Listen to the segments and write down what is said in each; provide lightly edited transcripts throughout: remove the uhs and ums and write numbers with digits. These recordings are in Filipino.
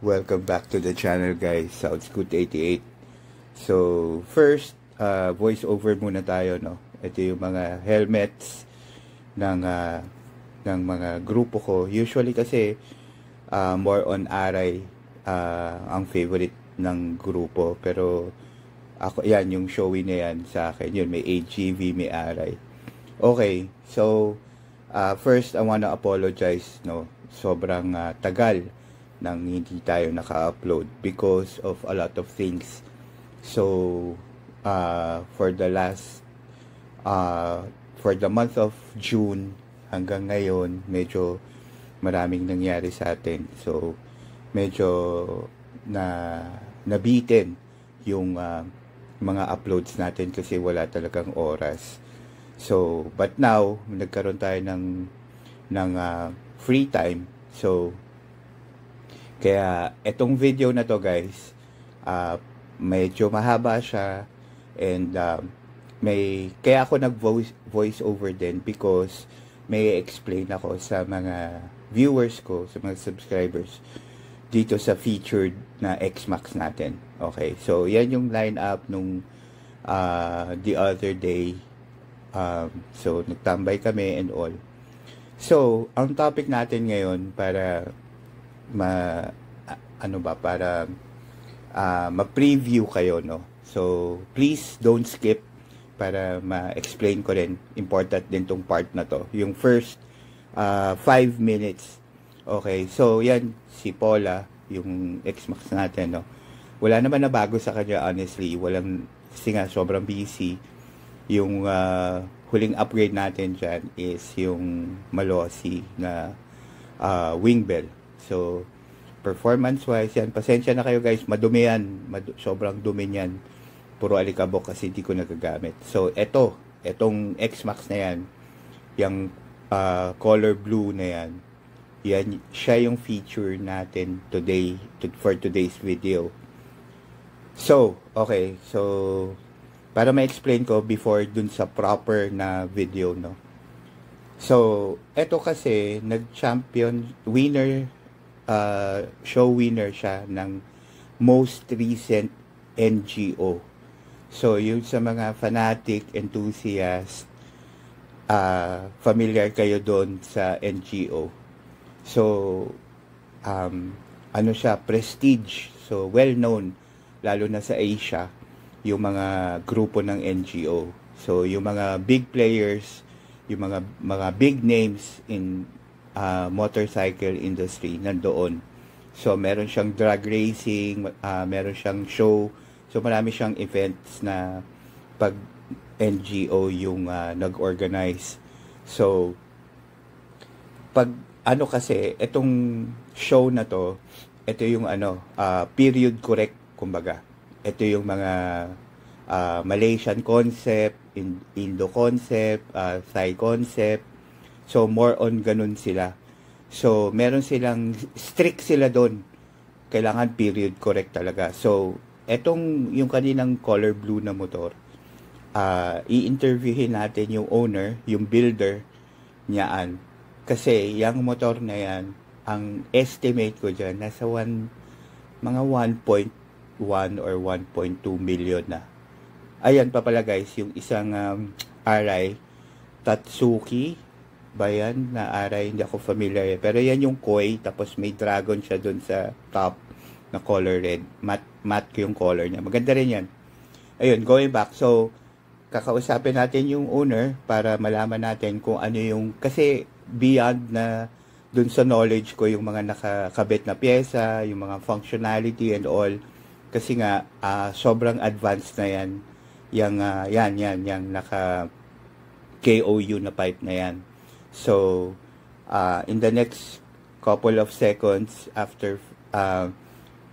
Welcome back to the channel, guys. Southscoot88. So, first, voice over muna tayo, no? Ito yung mga helmets ng mga grupo ko. Usually kasi, more on Aray ang favorite ng grupo. Pero, ako, yan, yung showy na yan sa akin. Yun, may AGV, may Aray. Okay, so, first, I wanna apologize, no? Sobrang tagal nang hindi tayo naka-upload because of a lot of things. So, for the month of June hanggang ngayon, medyo maraming nangyari sa atin. So, medyo nabitin yung mga uploads natin kasi wala talagang oras. So, but now, nagkaroon tayo ng free time. So, kaya etong video na to, guys, medyo mahaba siya and kaya ako nag-voice over din because may explain ako sa mga viewers ko, sa mga subscribers dito sa featured na X-Max natin. Okay, so yan yung lineup nung the other day. So nagtambay kami and all. So ang topic natin ngayon para ma-preview kayo, no? So, please don't skip para ma-explain ko rin. Important din tong part na to. Yung first 5 minutes. Okay, so yan, si Paula, yung X-Max natin, no? Wala naman na bago sa kanya, honestly. Kasi nga, sobrang busy. Yung huling upgrade natin dyan is yung Malossi na wing bell. So, performance-wise yan. Pasensya na kayo, guys. Madumi yan. Sobrang dumi yan. Puro alikabok kasi hindi ko nagagamit. So, etong X-Max na yan, yung color blue na yan, siya yung feature natin today, for today's video. So, okay. So, para ma-explain ko before dun sa proper na video, no? So, eto kasi, nag-champion, show winner siya ng most recent NGO. So, yun sa mga fanatic, enthusiast, familiar kayo doon sa NGO. So, ano siya, prestige. So, well-known, lalo na sa Asia, yung mga grupo ng NGO. So, yung mga big players, yung mga big names in motorcycle industry nandoon. So meron siyang drag racing, meron siyang show. So marami siyang events na pag NGO yung nag-organize. So pag kasi itong show na to, ito yung period correct kumbaga. Ito yung mga Malaysian concept, Indo concept, Thai concept. So, more on ganun sila. So, meron silang, strict sila doon. Kailangan period correct talaga. So, yung kaninang color blue na motor, i-interviewin natin yung owner, yung builder niyaan. Kasi, yung motor na yan, ang estimate ko dyan, nasa mga 1.1 or 1.2 million na. Ayan pa pala, guys, yung isang Arai Tatsuki ba yan na Aray, hindi ako familiar pero yan yung koi, tapos may dragon siya dun sa top na color red, matte yung color niya, maganda rin yan. Ayun, going back, so kakausapin natin yung owner para malaman natin kung ano yung, kasi beyond na dun sa knowledge ko yung mga nakakabit na pyesa, yung mga functionality and all, kasi nga sobrang advanced na yan yung naka KOU na pipe na yan. So, in the next couple of seconds after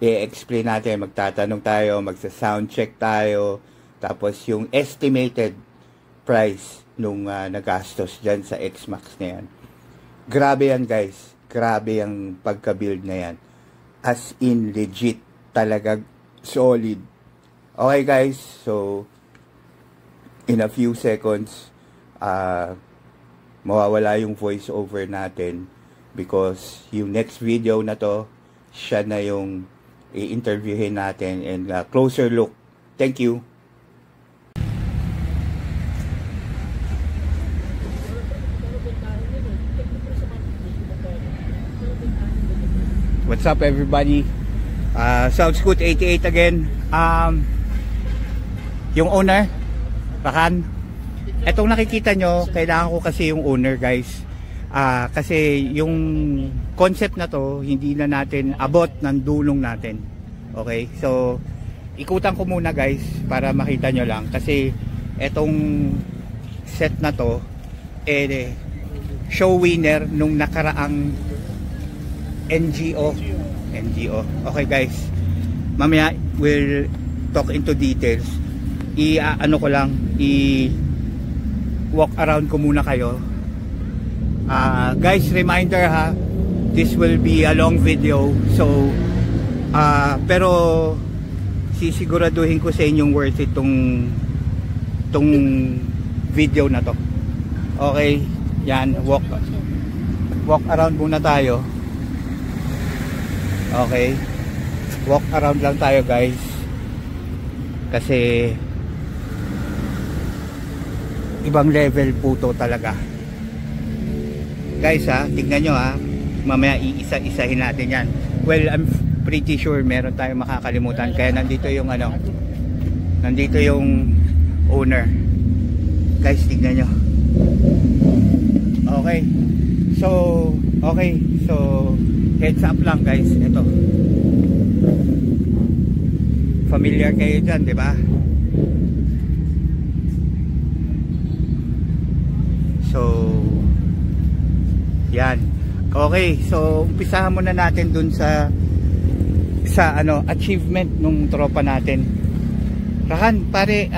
i-explain natin, magtatanong tayo, magsa-sound check tayo, tapos yung estimated price nung nagastos dyan sa X-Max na yan. Grabe yan, guys. Grabe yung pagka-build na yan. As in, legit. Talaga solid. Okay, guys. So, in a few seconds, mawawala yung voice over natin because yung next video na to, siya na yung i-interviewin natin and closer look. Thank you. What's up everybody? Southscoot 88 again. Yung owner, Rakan. Etong nakikita nyo, kailangan ko kasi yung owner guys. Kasi yung concept na to, hindi na natin abot ng dulong natin. Okay? So, ikutan ko muna guys para makita nyo lang. Kasi etong set na to, show winner nung nakaraang NGO. Okay guys, mamaya we'll talk into details. Ano ko lang, walk around ko muna kayo. Guys, reminder ha, this will be a long video. So pero sisiguraduhin ko sa inyong worth it tong video na to. Okay, yan, walk around muna tayo. Okay, walk around lang tayo guys, kasi ibang level po to talaga guys ha. Tignan nyo ha, mamaya iisa-isahin natin yan. Well, I'm pretty sure meron tayong makakalimutan, kaya nandito yung nandito yung owner guys. Tignan nyo. Okay, so heads up lang guys, ito familiar kayo dyan, di ba? So yan, okay, so umpisahan muna natin dun sa achievement nung tropa natin. Rakan, pare,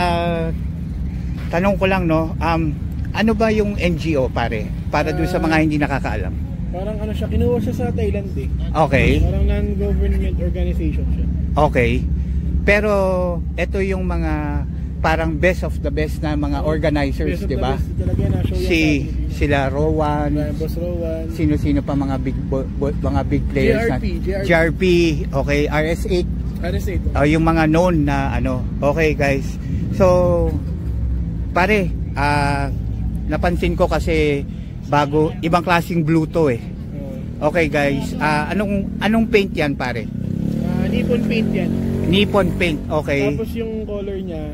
tanong ko lang no, ano ba yung NGO pare, para dun sa mga hindi nakakaalam? Parang ano siya, kinuha siya sa Thailand eh. Okay. Parang non-government organization siya. Okay. Pero ito yung mga parang best of the best na mga organizers, di ba? Sila Rowan, Boss Rowan, sino-sino pa mga big players GRP, okay, RS8. Yung mga known na Okay guys. So pare, napansin ko kasi bago, ibang klaseng blue to eh. Okay guys, anong paint yan pare? Nippon paint yan. Nippon paint, okay. Tapos yung color niya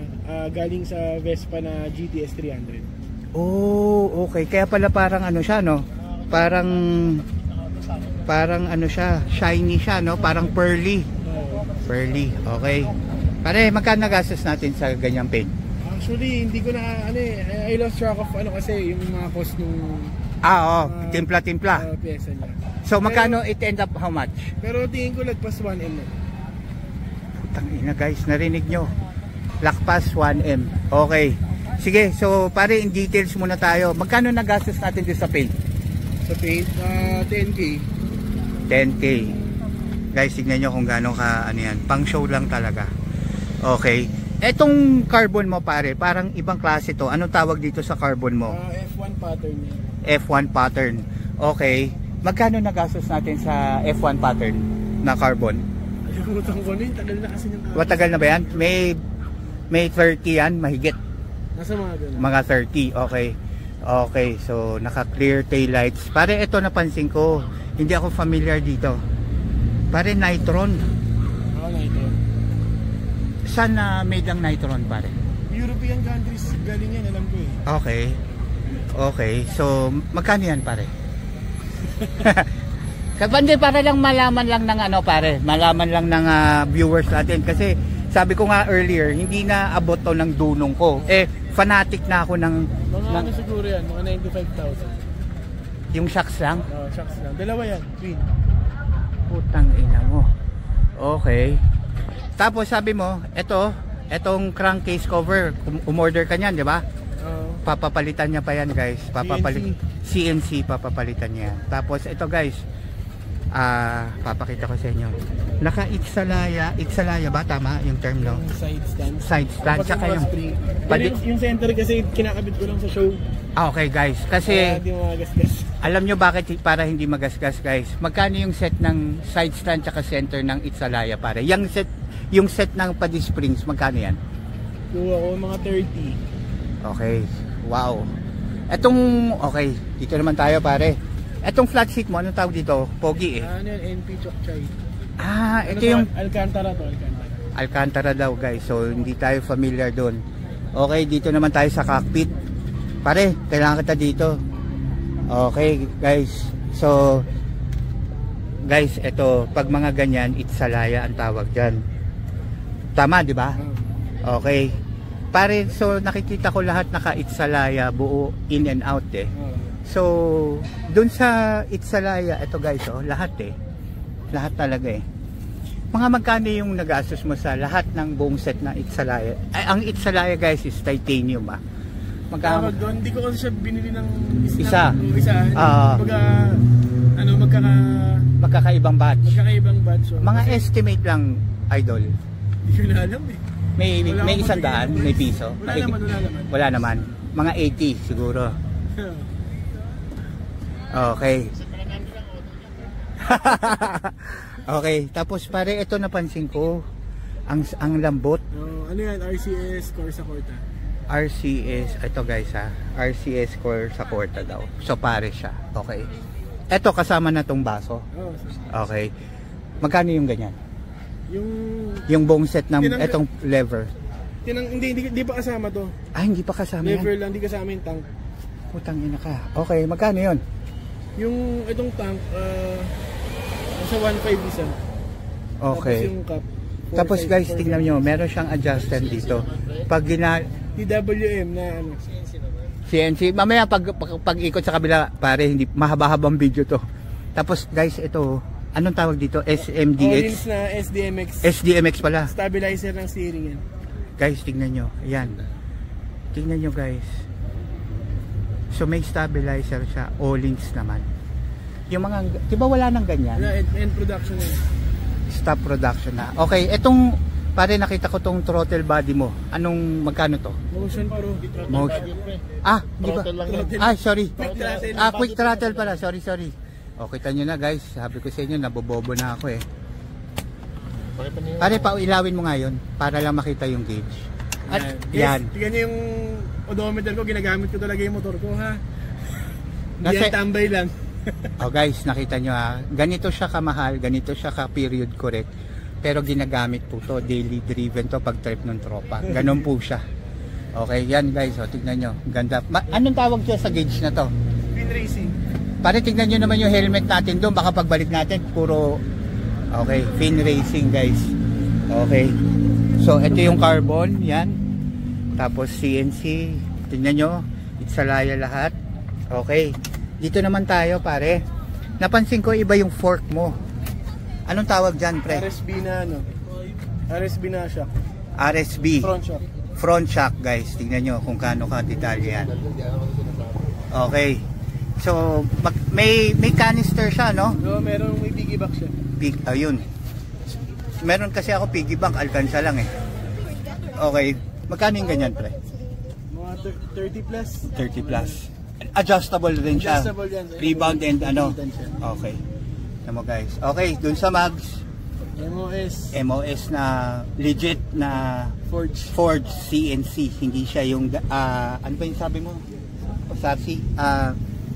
galing sa Vespa na GTS 300. Oh, okay. Kaya pala parang siya no? Parang siya, shiny siya no? Parang pearly. Pearly, okay. Pare, magkano nagastos natin sa ganyang paint? Actually, hindi ko na I lost track of kasi yung mga cost nung timpla-timpla. Pyesa niya. So magkano it end up, how much? Pero tingin ko lagpas 1M na. Putang ina guys, narinig nyo. Lakpas 1M. Okay. Sige, so pare, in details muna tayo. Magkano nagastos natin dito sa paint? Sa paint, 10K. 10K. Guys, tignan nyo kung gaano ka, yan. Pang show lang talaga. Okay. Etong carbon mo pare, parang ibang klase to. Anong tawag dito sa carbon mo? F1 pattern. F1 pattern. Okay. Magkano nagastos natin sa F1 pattern na carbon? Ayun, ko na, tagal na kasi ng Matagal na ba yan? May 30 yan, mahigit. Nasa mga mga 30, okay. Okay, so naka-clear taillights. Pare, ito napansin ko. Hindi ako familiar dito. Pare, Nitron. Nitron. Saan na made ang Nitron, pare? European countries galing yan, alam ko eh. Okay. Okay, so magkano yan, pare? Kapande, para lang malaman lang ng pare, malaman lang ng viewers natin, kasi sabi ko nga earlier, hindi na abot to ng dunong ko. Fanatic na ako ng mga siguro yan, mga 95,000. Yung shocks lang? Shocks lang. Dalawa yan, twin. Putang ina mo. Okay. Tapos sabi mo, etong crankcase cover, umorder ka niyan, di ba? Papapalitan niya pa yan, guys. CNC papapalitan niya. Tapos ito, guys, papakita ko sa inyo. Itsalaya ba? Tama yung term, no? Side stand. Tsaka yung center kasi kinakabit ko lang sa show. Okay, guys. Kasi Alam nyo bakit para hindi magasgas guys? Magkano yung set ng side stand tsaka center ng Itzalaya pare? Yung set ng Paddy Springs, magkano yan? Kuha ko mga 30. Okay, wow. Okay, dito naman tayo pare. Etong flat seat mo, anong tawag dito? Pogi eh. Ano yan? NP Chokchay. Ito yung Alcantara to, Alcantara daw guys. So hindi tayo familiar doon. Okay, dito naman tayo sa cockpit. Pare, kailangan kita dito. Okay guys. So guys, ito pag mga ganyan, Itzalaya ang tawag diyan. Tama, di ba? Okay. Pare, so nakikita ko lahat naka-Itzalaya, buo in and out eh. So, dun sa Itzalaya, ito guys, lahat eh. Lahat talaga eh. Mga magkano yung nagastos mo sa lahat ng buong set ng Itzalaya? Ang Itzalaya guys is titanium ah. Magkano? Doon, hindi ko kasi siya binili ng isa. Magkakaibang batch. Magkakaibang batch. So, mga estimate lang, idol. Hindi ko na alam eh. May 100, may piso. Wala naman. Mga 80 siguro. Okay. Okay, tapos pare ito napansin ko ang lambot. Ano yan? RCS Corsa Corta. RCS, ito guys ha. RCS Corsa Corta daw. So pare siya. Okay. Ito kasama na tong baso. Okay. Magkano yung ganyan? Yung buong set ng etong lever. Hindi pa kasama to. Hindi pa kasama lever yan. Lang, hindi kasama yung tank. Putang ina ka. Okay, magkano yun? Yung itong tank, nasa 1.5 isa. Okay. Tapos yung cap. Tapos guys, tingnan nyo, meron siyang adjuster dito. Pag DWM na ano. CNC. Mamaya pag ikot sa kabila, pare, hindi mahaba-habang video to. Tapos guys, ito, anong tawag dito? SMDX? Orins na SDMX. SDMX pala. Stabilizer ng steering yan. Guys, tingnan nyo. Ayan. Tingnan nyo guys. So may stabilizer siya. All-ins naman. Yung mga, di ba wala nang ganyan? End production yan. Stop production na. Okay, etong, pare nakita ko tong throttle body mo. Anong, magkano to? Motion Pro. Motion. Di ba? Sorry. Quick throttle pala. Sorry. O, kita nyo na guys. Sabi ko sa inyo, nabobobo na ako eh. Pare, pailawin mo ngayon para lang makita yung gauge. At yan. Tignan nyo yung odometer ko. Ginagamit ko talaga yung motor ko ha. Hindi yan tambay lang. Guys, nakita nyo ha. Ganito siya kamahal. Ganito siya ka period correct. Pero ginagamit po to. Daily driven to pag trip ng tropa. Ganon po siya. Okay, yan guys. Tignan nyo. Ganda. Anong tawag siya sa gauge na to? Fin racing. Pare, tignan nyo naman yung helmet natin doon. Baka pagbalik natin, puro... Okay, fin racing guys. Okay. So, ito yung carbon. Yan. Tapos CNC. Tignan nyo. Itzalaya lahat. Okay. Dito naman tayo, pare. Napansin ko iba yung fork mo. Anong tawag dyan, pre? RSB na ano? RSB na shock. RSB. Front shock. Front shock, guys. Tignan nyo kung kaano ka detalye yan. Okay. So, may canister siya, no? No, may piggy bank siya. Ayun. Meron kasi ako piggy bank, alkansa lang eh. Okay. Magkano yung ganyan, pre? Mga 30 plus. 30 plus. Adjustable rin siya. Adjustable yan. Rebound and ano. Okay. Tama guys. Okay, dun sa mags. MOS na legit na Forge CNC. Hindi siya yung ano ba yung sabi mo? Sabi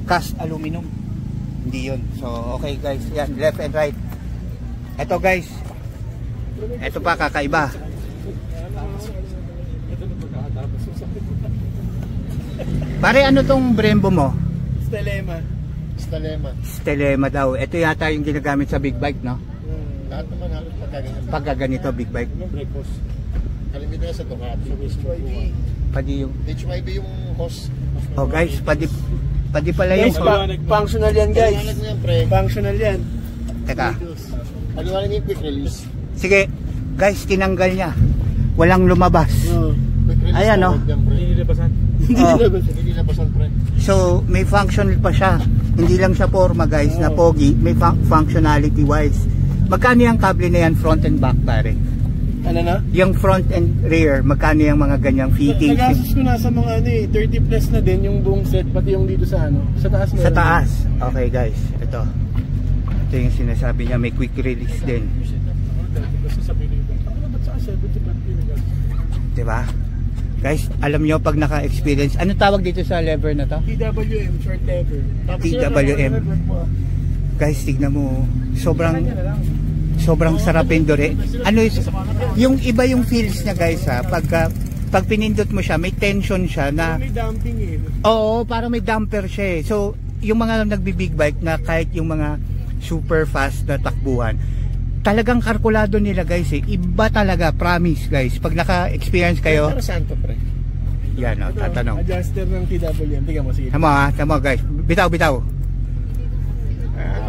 cast aluminum. Hindi yun. So, okay guys. Yan, left and right. Ito guys. Ito pa kakaiba. Pare, ano tong Brembo mo? Stelema daw. Ito yata yung ginagamit sa big bike, no? Lahat naman halos pagkaganito big bike. Kalimitan sa Ducati. Padi yung HYB yung host. Oh guys, padi pala yung functional yan guys. Functional yan. Teka. Paliwanag niyo yung quick release. Sige, guys, tinanggal niya. Walang lumabas. Ayan, no? Hindi nilabasan, pre. So, may function pa siya. Hindi lang siya forma, guys, na pogi. May functionality wise. Magkano yung kable na yan, front and back, pare? Ano na? Yung front and rear, magkano yung mga ganyang fittings? Nagastos ko na sa mga 30 plus na din yung buong set, pati yung dito sa sa taas. Sa taas. Okay guys, ito yung sinasabi niya, may quick release din. Diba? Guys, alam nyo pag naka-experience, ano tawag dito sa lever na to? TWM, short lever. TWM. Guys, tignan mo, sobrang sarap indore. Ano yung iba yung feels niya guys ha, pag pinindot mo siya, may tension siya na may damping Oo, parang may damper siya eh. So, yung mga nagbibig bike na kahit yung mga super fast na takbuhan, talagang kalkulado nila guys eh. Iba talaga, promise guys. Pag naka-experience kayo, Pero santo pre. yan o, tatanong. Adjuster ng TWM. Tingnan mo, sige. Tama guys. Bitaw.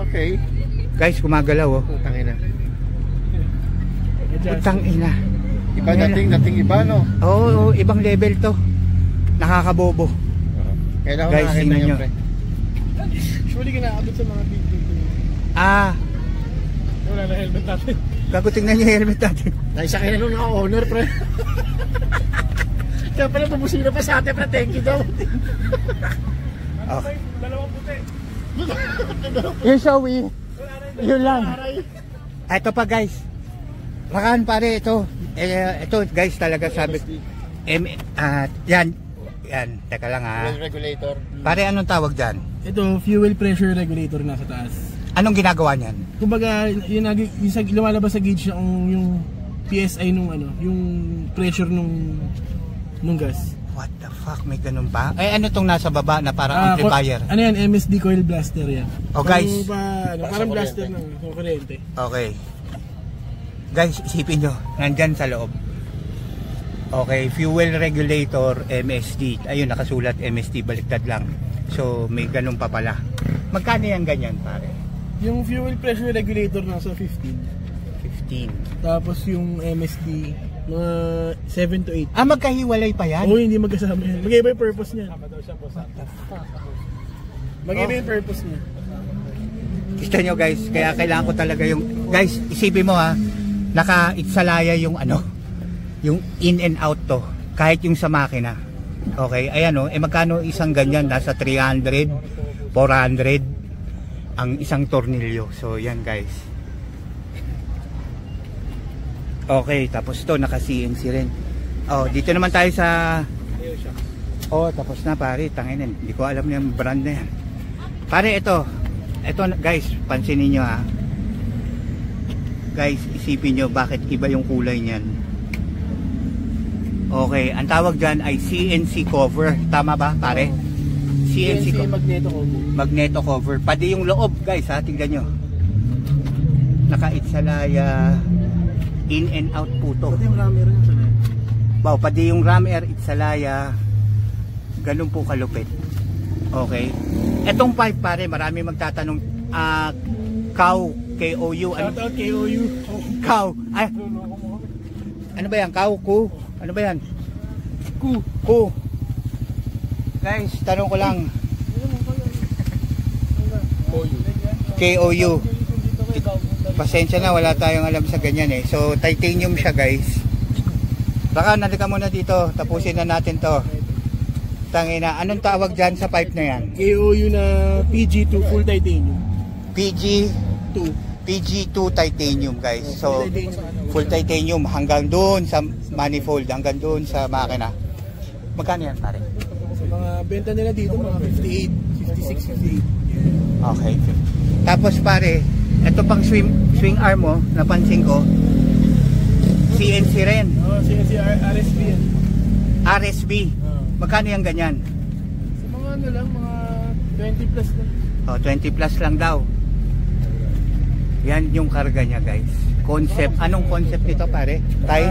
Okay. Guys, gumagalaw oh. Putang ina. Putang ina. Iba dating iba no. Oo, ibang level to. Nakakabobo. Kailangan Guys, makakita tingnan niyo nyo. pre. Surely kinaabot sa mga big. Wala na helmet natin. Gago, tingnan niyo yung helmet natin. Naisakay na nung naka-owner pre. Kaya pala pumusina pa sa atin pre, thank you daw. Okay. Dalawang puti. Yung showy. Yun lang. Ito pa guys. Rakan pare, ito. Ito guys talaga sabi. Yan. Teka lang ha. Fuel regulator. Pare, anong tawag dyan? Ito, fuel pressure regulator nasa taas. Anong ginagawa niyan? Kumbaga, yung lumalabas sa gauge yung PSI nung yung pressure nung gas. What the fuck? May ganun ba? Ano tong nasa baba na parang amplifier? Ano yan? MSD coil blaster yan. Oh guys. Parang blaster ng kuryente. Okay. Guys, isipin nyo. Nandyan sa loob. Okay, fuel regulator MSD. Ayun, nakasulat MSD, baliktad lang. So, may ganun pa pala. Magkano yan ganyan, pare? Yung fuel pressure regulator nasa 15. 15. Tapos yung MSD, mga 7 to 8. Magkahiwalay pa yan? Oo, hindi magkasama yan. Mag-iba yung purpose niya. Mag-iba yung purpose niya. Gusto nyo guys, kaya kailangan ko talaga yung... Guys, isipin mo ha, naka-itsalaya yung yung in and out to, kahit yung sa makina. Okay, ayan o, magkano isang ganyan? Nasa 300, 400 ang isang tornilyo. So yan guys. Okay, tapos to naka CNC rin. Dito naman tayo sa tapos na pare, tanginin, hindi ko alam yung brand na yan. Pare, ito guys, pansinin nyo ha. Guys, isipin nyo bakit iba yung kulay niyan. Okay, ang tawag dyan ay CNC cover. Tama ba pare? CNC magneto cover. Magneto cover. Pati yung loob guys ha, tignan nyo. Naka-itsalaya in and out po to. Pati yung rammer yun sa net. Pati yung rammer, itsalaya. Ganun po kalupit. Okay. Etong pipe pare, marami magtatanong KOU. Shoutout KOU. KOU. Ano ba yan? KOU? Ano ba yan? Ku. Guys, tanong ko lang. KOU. Pasensya na, wala tayong alam sa ganyan eh. So, titanium siya guys. Baka nalika muna dito. Tapusin na natin to. Tangina, anong tawag dyan sa pipe na yan? KOU na PG2 full titanium. PG2 titanium guys. So, full titanium hanggang doon sa manifold, hanggang doon sa makina. Magkano yan pare? Sa mga benta nila dito, mga 58, 56, 58. Okay. Tapos pare, ito pang swing arm mo, napansin ko, CNC rin. CNC RSB yan. RSB. Magkano yan ganyan? Sa mga mga 20 plus lang. 20 plus lang daw. Yan yung karga niya guys. Concept. Anong concept nito pare? Thai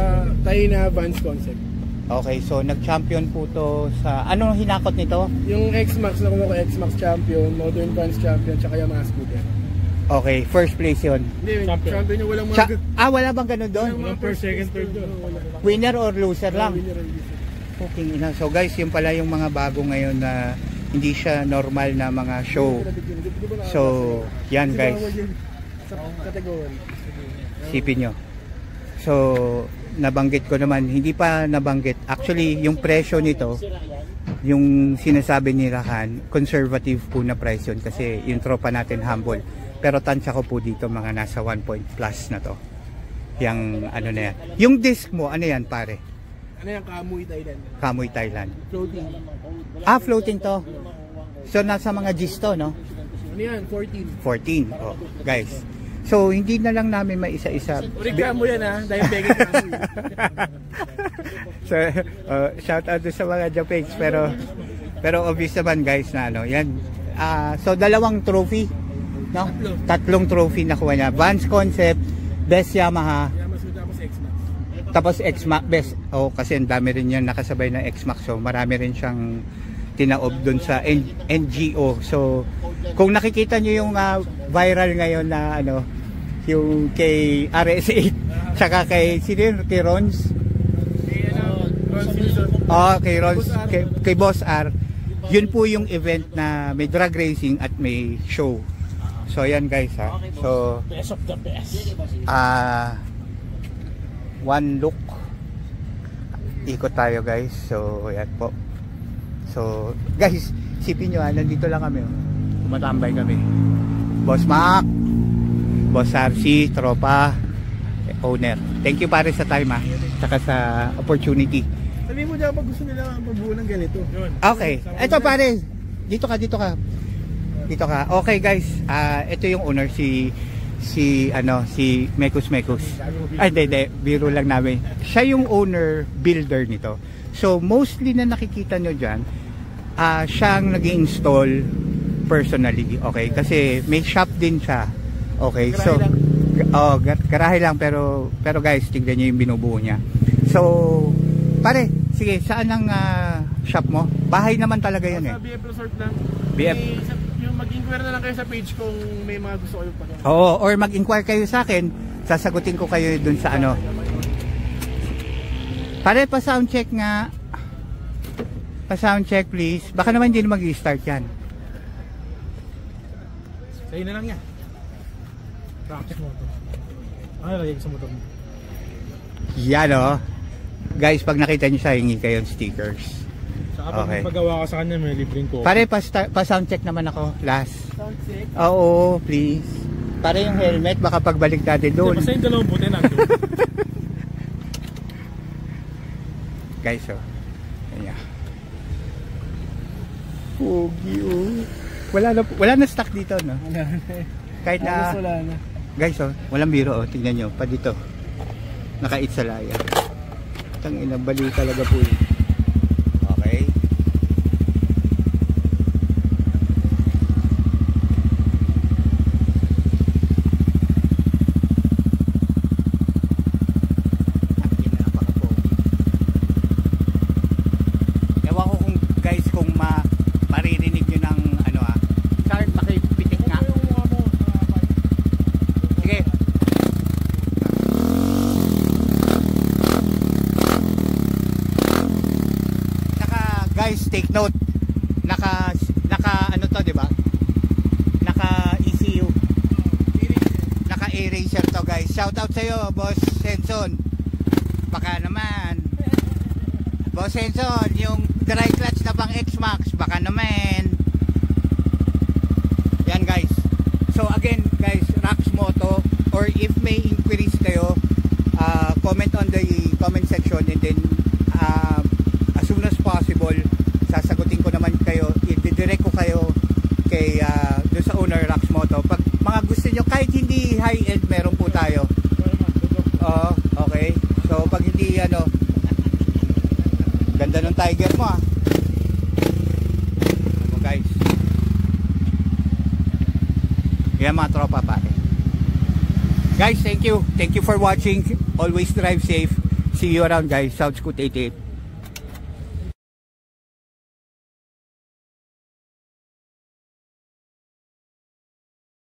na Vans concept. Okay, so nag-champion po to sa... Anong hinakot nito? Yung X-Max, nakuha ko X-Max champion, Modern Vans champion, tsaka Yamaha scooter. Okay, first place yun. Hindi, champion yung walang mga... wala bang ganun doon? Walang first, second, third doon. Winner or loser lang? Winner or loser. Okay, ina. So guys, yun pala yung mga bago ngayon na hindi siya normal na mga show. So, yan guys. Sa category. Sipin nyo. So, nabanggit ko naman, hindi pa nabanggit. Actually, yung presyo nito, yung sinasabi ni Rakan, conservative po na price yun kasi yung tropa natin humble. Pero tansya ko po dito mga nasa 1 point plus na to. Yung ano na yan. Yung disc mo, ano yan pare? Ano yung Kamui Thailand? Kamui Thailand. Floating. Floating to. So nasa mga G's to, no? Ano yan? 14. 14. Oh, guys. So hindi na lang namin maisa-isa. Origamo yan ha, dahil Begay Kamui. So shout out sa mga Japex, pero obvious naman guys na ano, yan. So dalawang trophy, no? Tatlong trophy nakuha niya. Vans Concept, Best Yamaha, tapos X-Max Best. Kasi ang dami rin yan nakasabay ng X-Max. So marami rin siyang tinaob dun sa NGO. So kung nakikita niyo yung viral ngayon na ano, yung kay RS8 saka kay kay Rons. Kay Rons, kay Boss R. Yun po yung event na may drag racing at may show. So yan guys ha. So Best of the best. one look. Ikot tayo guys. So yan po. So guys, isipin nyo nandito lang kami. Tumatambay kami. Boss Mac, Boss RC, tropa, owner. Thank you pare sa time saka sa opportunity. Sabi mo dyan pag gusto nila magbuo ng ganito. Okay. Ito pare. Dito ka. Okay guys. Ito yung owner si Mekus. Ay hindi, biro lang namin. Siya yung owner builder nito. So mostly na nakikita nyo dyan, siyang nag-install personally, okay? Kasi may shop din siya. Okay, so garahe lang pero guys, tignan niyo yung binubuo niya. So, pare, sige, saan ang shop mo? Bahay naman talaga 'yan Sa BF Resort lang. BF. Yung mag-inquire na lang kayo sa page kung may mga gusto kayo pa. Oo, or mag-inquire kayo sa akin, sasagutin ko kayo dun sa ano. Pare, pa-sound check nga. Pa-sound check please. Baka naman hindi na mag-start 'yan. Sa'yo na lang yan. Rocks mo ito. Ano lagay ko sa motor mo? Yan guys, pag nakita nyo siya, hingi kayo ng stickers. Saka Okay. pag pagawa ka sa kanya, may libreng ko. Pare, pa-sound check naman ako last. Sound check? Oo, please. Pare, yung helmet, baka pagbalik natin doon. Basta yung dalawang puti nandun. Guys, ayan. Pogi, Wala na stock dito, no? Kahit na, Wala na. guys, walang biro, tingnan nyo, pa dito. Nakait sa laya. Tangina, baliw talaga po yun. Okay. Ewan ko kung guys, kung maririnig nyo ng ano Char, pakipitik nga. Sige. Guys, take note. Naka ano to, 'di ba? Naka ECU. Naka eraser to, guys. Shout out sa iyo, Boss Senson. Baka naman. Boss Senson, yung dry clutch na pang X-Max, baka naman. Yan, guys. So again, guys, Rax Moto, or if may inquiries kayo, comment on the comment section, and then as soon as possible, sasagutin ko naman kayo, i-direct ko kayo kay doon sa owner Rax Moto. Pag mga gusto nyo, kahit hindi high-end, meron po tayo. Okay. So pag hindi ganda ng Tiger mo guys. Yan mga tropa pare. Guys, thank you for watching. Always drive safe. See you around guys. South Scoot 88.